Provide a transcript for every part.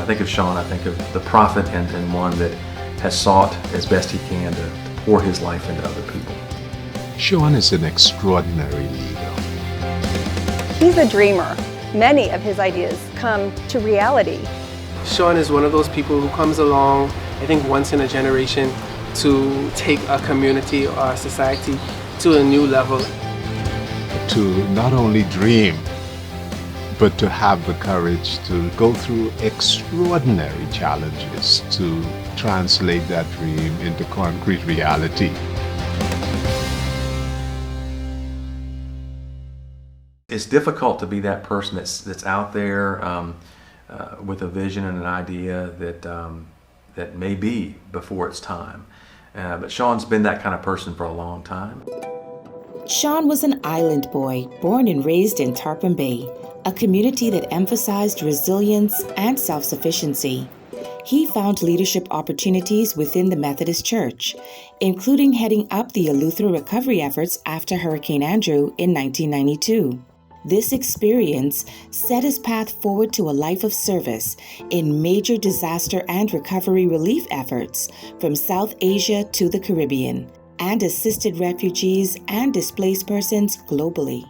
think of Sean, I think of the prophet and one that has sought as best he can to pour his life into other people. Sean is an extraordinary leader. He's a dreamer. Many of his ideas come to reality. Sean is one of those people who comes along, I think once in a generation, to take a community or a society to a new level. To not only dream, but to have the courage to go through extraordinary challenges to translate that dream into concrete reality. It's difficult to be that person that's out there with a vision and an idea that may be before its time. But Sean's been that kind of person for a long time. Sean was an island boy, born and raised in Tarpon Bay, a community that emphasized resilience and self-sufficiency. He found leadership opportunities within the Methodist Church, including heading up the Eleuthera recovery efforts after Hurricane Andrew in 1992. This experience set his path forward to a life of service in major disaster and recovery relief efforts from South Asia to the Caribbean, and assisted refugees and displaced persons globally.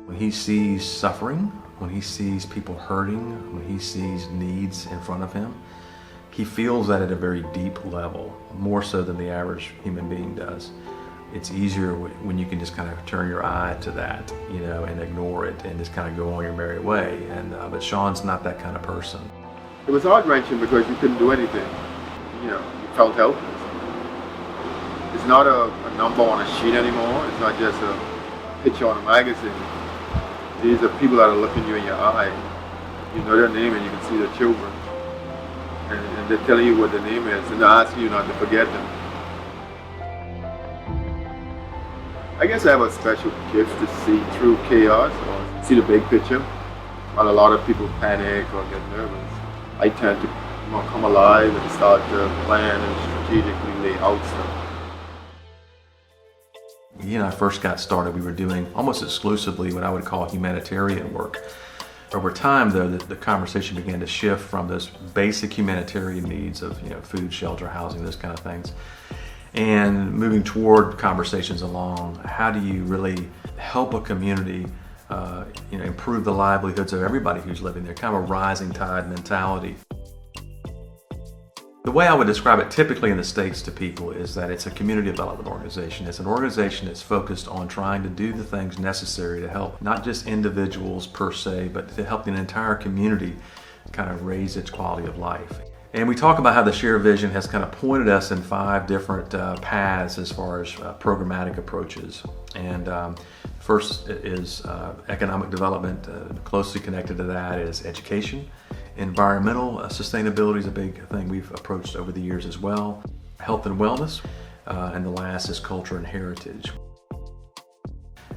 When he sees suffering, when he sees people hurting, when he sees needs in front of him, he feels that at a very deep level, more so than the average human being does. It's easier when you can just kind of turn your eye to that, and ignore it and just kind of go on your merry way. But Sean's not that kind of person. It was heart-wrenching because you couldn't do anything. You felt helpless. It's not a number on a sheet anymore. It's not just a picture on a magazine. These are people that are looking you in your eye. You know their name and you can see their children. And they're telling you what their name is and they're asking you not to forget them. I guess I have a special gift to see through chaos or see the big picture. While a lot of people panic or get nervous, I tend to come alive and start to plan and strategically lay out stuff. When I first got started, we were doing almost exclusively what I would call humanitarian work. Over time, though, the conversation began to shift from those basic humanitarian needs of food, shelter, housing, those kind of things, and moving toward conversations along how do you really help a community improve the livelihoods of everybody who's living there, kind of a rising tide mentality. The way I would describe it typically in the States to people is that it's a community development organization. It's an organization that's focused on trying to do the things necessary to help not just individuals per se, but to help the entire community kind of raise its quality of life. And we talk about how the Share Vision has kind of pointed us in 5 different paths as far as programmatic approaches. And first is economic development. Closely connected to that is education. Environmental sustainability is a big thing we've approached over the years as well. Health and wellness. And the last is culture and heritage.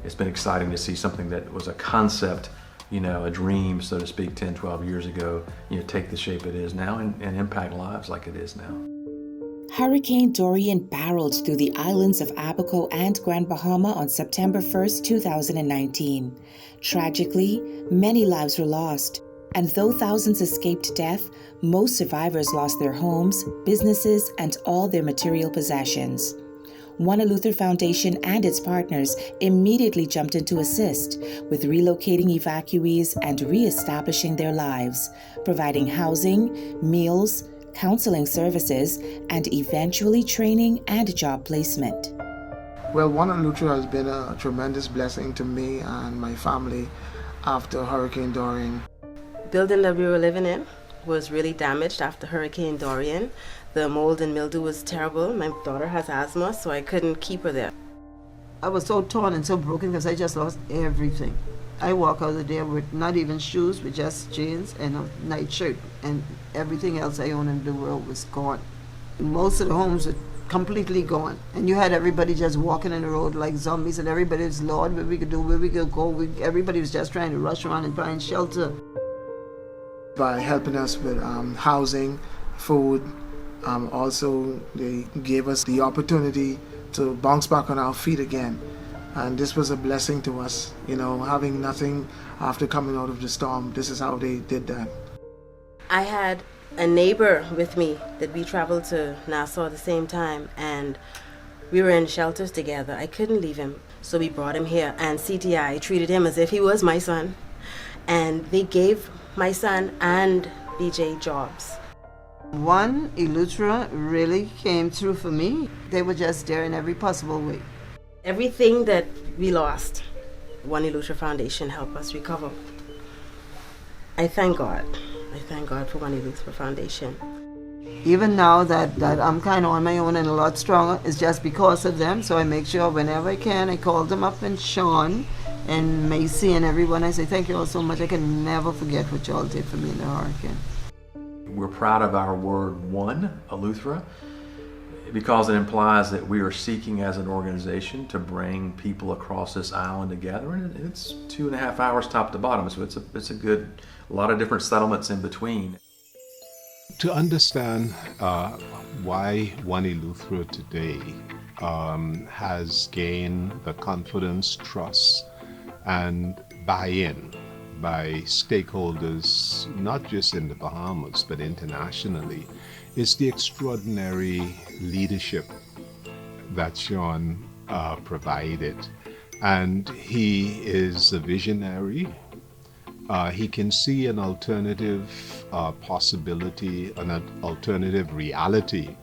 It's been exciting to see something that was a concept, a dream, so to speak, 10, 12 years ago, take the shape it is now and impact lives like it is now. Hurricane Dorian barreled through the islands of Abaco and Grand Bahama on September 1st, 2019. Tragically, many lives were lost. And though thousands escaped death, most survivors lost their homes, businesses, and all their material possessions. One Eleuthera Foundation and its partners immediately jumped in to assist with relocating evacuees and re-establishing their lives, providing housing, meals, counseling services, and eventually training and job placement. Well, One Eleuthera has been a tremendous blessing to me and my family after Hurricane Dorian. Building that we were living in was really damaged after Hurricane Dorian. The mold and mildew was terrible. My daughter has asthma, so I couldn't keep her there. I was so torn and so broken because I just lost everything. I walk out of there with not even shoes, with just jeans and a nightshirt, and everything else I owned in the world was gone. Most of the homes were completely gone, and you had everybody just walking in the road like zombies, and everybody was, Lord, where we could do, where we could go. Everybody was just trying to rush around and find shelter. By helping us with housing, food, also they gave us the opportunity to bounce back on our feet again. And this was a blessing to us, having nothing after coming out of the storm. This is how they did that. I had a neighbor with me that we traveled to Nassau at the same time, and we were in shelters together. I couldn't leave him, so we brought him here, and CTI treated him as if he was my son, and they gave my son and BJ jobs. One Eleuthera really came through for me. They were just there in every possible way. Everything that we lost, One Eleuthera Foundation helped us recover. I thank God. I thank God for One Eleuthera Foundation. Even now that I'm kind of on my own and a lot stronger, it's just because of them. So I make sure whenever I can, I call them up, and Sean and Macy and everyone, I say thank you all so much. I can never forget what y'all did for me in the hurricane. We're proud of our word one, Eleuthera, because it implies that we are seeking as an organization to bring people across this island together, and it's 2.5 hours top to bottom, so it's a lot of different settlements in between. To understand why One Eleuthera today has gained the confidence, trust, and buy-in by stakeholders, not just in the Bahamas, but internationally, is the extraordinary leadership that Sean provided. And he is a visionary. He can see an alternative possibility, an alternative reality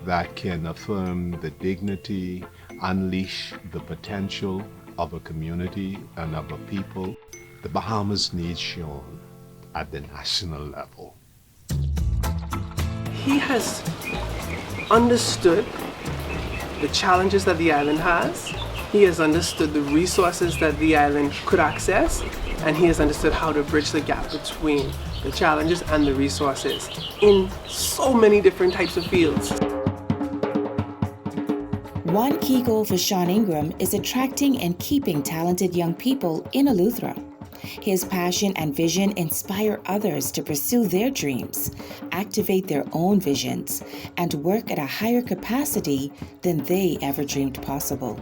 that can affirm the dignity, unleash the potential of a community and of a people. The Bahamas needs Sean at the national level. He has understood the challenges that the island has. He has understood the resources that the island could access, and he has understood how to bridge the gap between the challenges and the resources in so many different types of fields. One key goal for Sean Ingram is attracting and keeping talented young people in Eleuthera. His passion and vision inspire others to pursue their dreams, activate their own visions, and work at a higher capacity than they ever dreamed possible.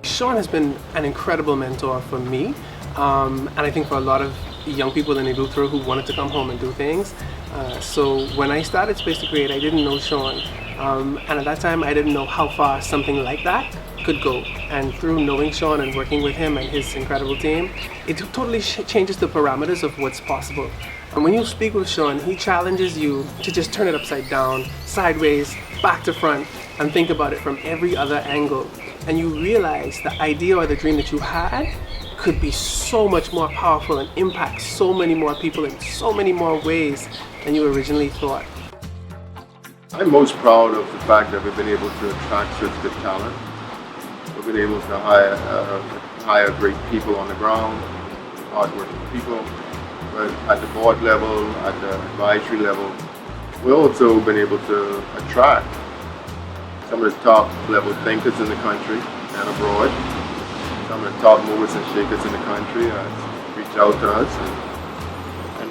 Sean has been an incredible mentor for me, and I think for a lot of young people in Eleuthera who wanted to come home and do things. So when I started Space to Create, I didn't know Sean, and at that time I didn't know how far something like that could go. And through knowing Sean and working with him and his incredible team, it totally changes the parameters of what's possible. And when you speak with Sean, he challenges you to just turn it upside down, sideways, back to front, and think about it from every other angle. And you realize the idea or the dream that you had could be so much more powerful and impact so many more people in so many more ways than you originally thought. I'm most proud of the fact that we've been able to attract such good talent. We've been able to hire great people on the ground, hardworking people, but at the board level, at the advisory level. We've also been able to attract some of the top level thinkers in the country and abroad. Some of the top movers and shakers in the country reach out to us,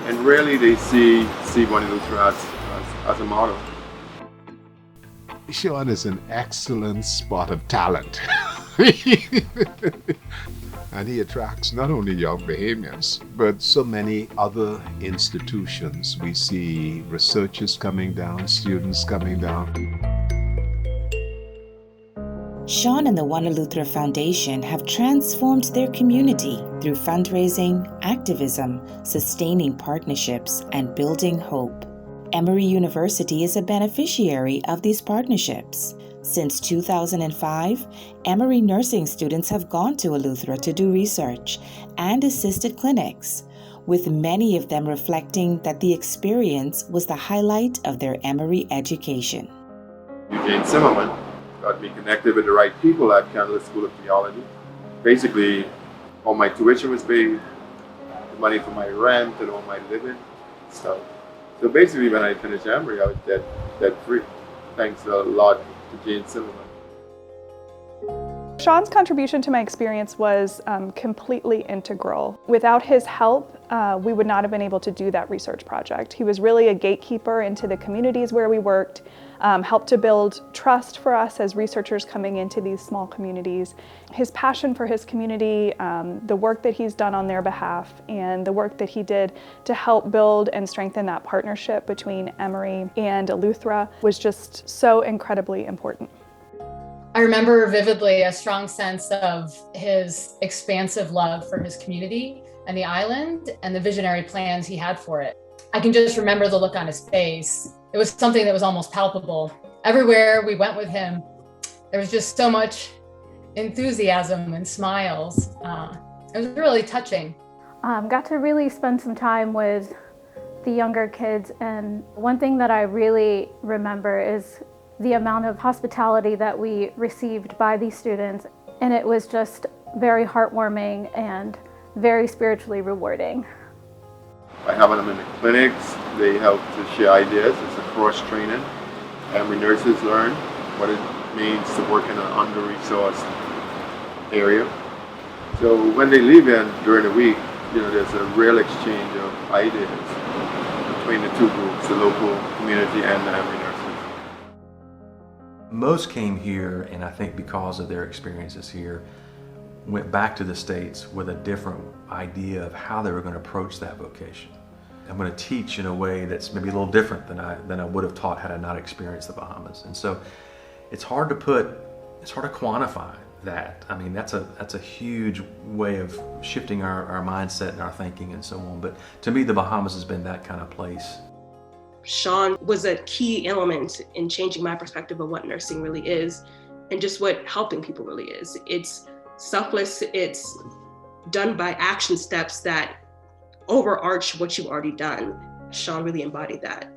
and really they see One Eleuthera as a model. Sean is an excellent spot of talent. And he attracts not only young Bahamians, but so many other institutions. We see researchers coming down, students coming down. Sean and the One Eleuthera Foundation have transformed their community through fundraising, activism, sustaining partnerships, and building hope. Emory University is a beneficiary of these partnerships. Since 2005, Emory nursing students have gone to Eleuthera to do research and assisted clinics, with many of them reflecting that the experience was the highlight of their Emory education. Eugene Zimmerman got me connected with the right people at Candler School of Theology. Basically, all my tuition was paid, the money for my rent and all my living stuff. So basically, when I finished Emory, I was debt free. Thanks a lot to Jane Zimmerman. Sean's contribution to my experience was completely integral. Without his help, we would not have been able to do that research project. He was really a gatekeeper into the communities where we worked, helped to build trust for us as researchers coming into these small communities. His passion for his community, the work that he's done on their behalf, and the work that he did to help build and strengthen that partnership between Emory and Eleuthera was just so incredibly important. I remember vividly a strong sense of his expansive love for his community and the island and the visionary plans he had for it. I can just remember the look on his face. It was something that was almost palpable. Everywhere we went with him, there was just so much enthusiasm and smiles. It was really touching. Got to really spend some time with the younger kids, and one thing that I really remember is the amount of hospitality that we received by these students, and it was just very heartwarming and very spiritually rewarding. By having them in the clinics, they help to share ideas. It's a cross-training. Emory nurses learn what it means to work in an under-resourced area. So when they leave in during the week, there's a real exchange of ideas between the two groups, the local community and the Emory nurses. Most came here, and I think because of their experiences here, went back to the States with a different idea of how they were going to approach that vocation. I'm going to teach in a way that's maybe a little different than I would have taught had I not experienced the Bahamas. And so it's hard to quantify that. I mean, that's a huge way of shifting our mindset and our thinking and so on. But to me, the Bahamas has been that kind of place. Sean was a key element in changing my perspective of what nursing really is and just what helping people really is. It's selfless, it's done by action steps that overarch what you've already done. Sean really embodied that.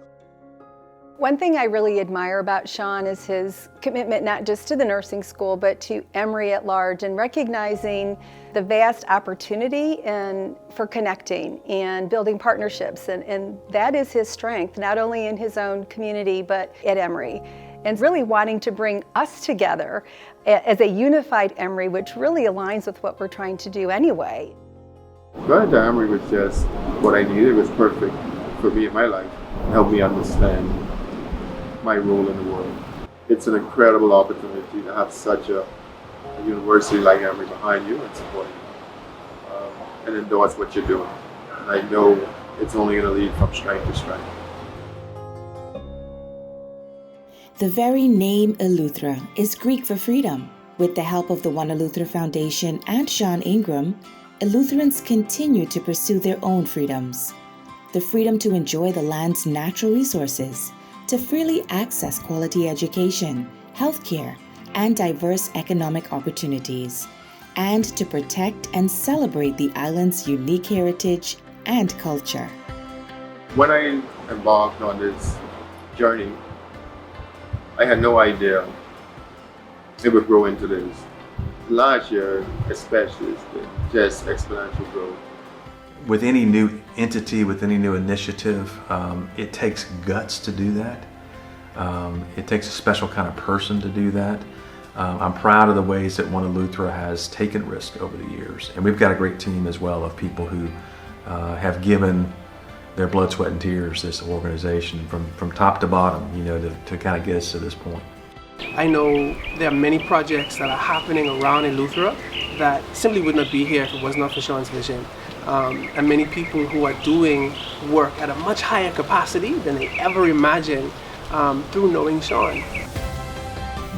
One thing I really admire about Sean is his commitment not just to the nursing school, but to Emory at large, and recognizing the vast opportunity for connecting and building partnerships. And that is his strength, not only in his own community, but at Emory. And really wanting to bring us together as a unified Emory, which really aligns with what we're trying to do anyway. Going to Emory was just what I needed. It was perfect for me in my life. It helped me understand my role in the world. It's an incredible opportunity to have such a university like Emory behind you and supporting you, and endorse what you're doing. And I know it's only going to lead from strength to strength. The very name Eleuthera is Greek for freedom. With the help of the One Eleuthera Foundation and Sean Ingram, Eleutherans continue to pursue their own freedoms. The freedom to enjoy the land's natural resources, to freely access quality education, healthcare, and diverse economic opportunities, and to protect and celebrate the island's unique heritage and culture. When I embarked on this journey, I had no idea it would grow into this. Last year, especially, it's been just exponential growth. With any new entity, with any new initiative, it takes guts to do that. It takes a special kind of person to do that. I'm proud of the ways that One Eleuthera has taken risk over the years. And we've got a great team as well of people who have given their blood, sweat, and tears this organization from top to bottom, to kind of get us to this point. I know there are many projects that are happening around Eleuthera that simply would not be here if it was not for Sean's vision. And many people who are doing work at a much higher capacity than they ever imagined through knowing Sean.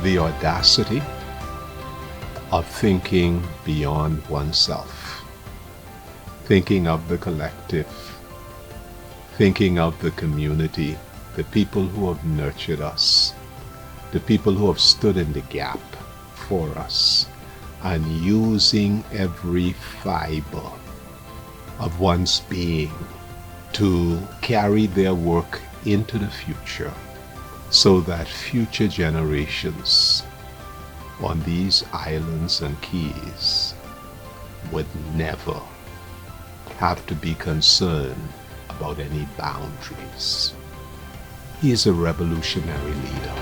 The audacity of thinking beyond oneself, thinking of the collective, thinking of the community, the people who have nurtured us, the people who have stood in the gap for us, and using every fiber of one's being to carry their work into the future so that future generations on these islands and keys would never have to be concerned about any boundaries. He is a revolutionary leader.